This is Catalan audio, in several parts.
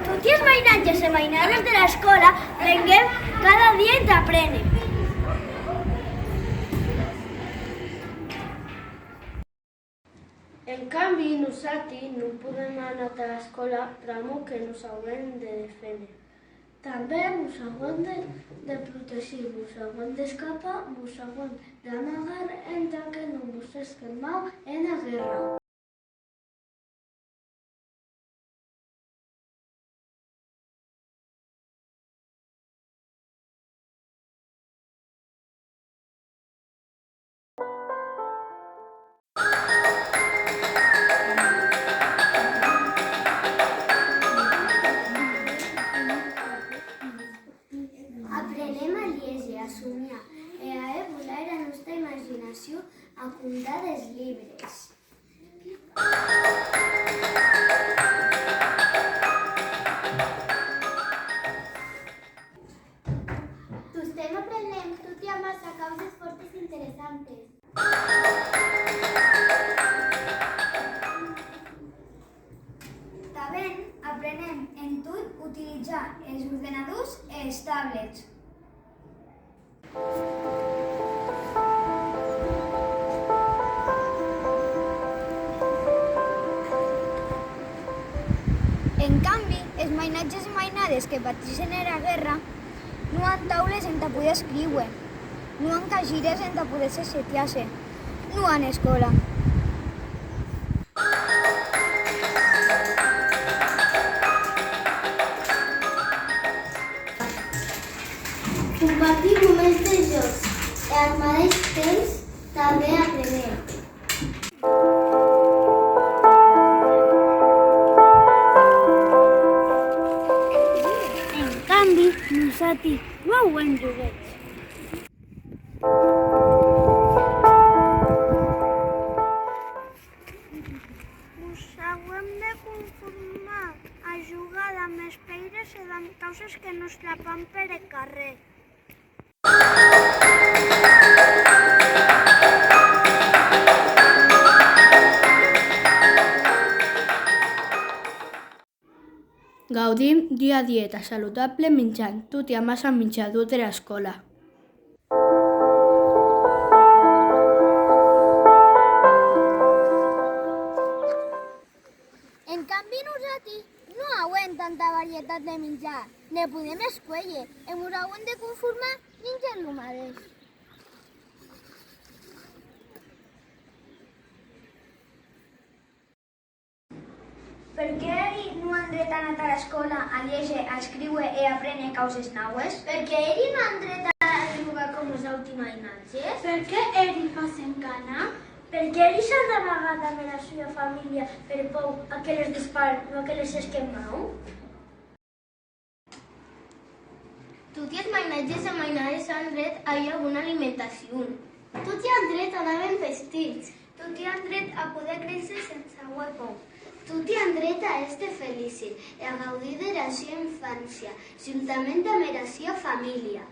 Tots els mainatges i mainades de l'escola prenguem cada dia ens aprenen. En canvi, nosaltres no podem anar a l'escola tramo que nos haurem de defendre. També ens haurem de protegir, ens haurem d'escapar, ens haurem d'amagar entre que no ens esquemau en la guerra. Aprenem a llegir, a somiar i a evolar la nostra imaginació a comptar els llibres. Estem aprenent tot i amb a causes fortes i interessantes. També aprenem en tot utilitzar els ordenadors i els tablets. En canvi, els mainatges i mainades que pateixen en la guerra no han taules on poder escriure, no han caixires on poder setear-se, no han escola. Compartir moments de jocs i al mateix temps també aprenem. En canvi, nosaltres no juguem joguets. Us haurem de conformar a jugar amb espells i amb causes que no esclapen per el carrer. Gaudim dia a dieta saludable menjant tot i amb massa menjador de l'escola. En canvi, nosaltres no haurem tanta varietat de menjar, ne podem escollir, i ens haurem de conformar menjant el mateix. Per què ells no han dret a anar a l'escola a llegir, a escriure i a aprendre causes naues? Per què ells no han dret a jugar com els ultimainatges? Per què ells facen gana? Per què ells s'han d'amagar amb la seva família per por a que les disparen o a que les esquemau? Tots els mainatges i mainades han dret a hi alguna alimentació. Tots han dret a anar ben vestits. Tots han dret a poder créixer sense por. Tots han dret a estar feliços i a gaudir de la seva infància, juntament amb la seva família.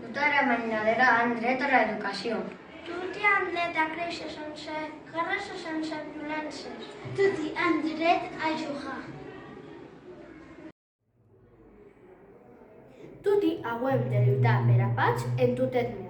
Tota la mainadera han dret a l'educació. Tots han dret a créixer sense guerres o sense violències. Tots han dret a jugar. Tots haurem de lluitar per a paz en tot el món.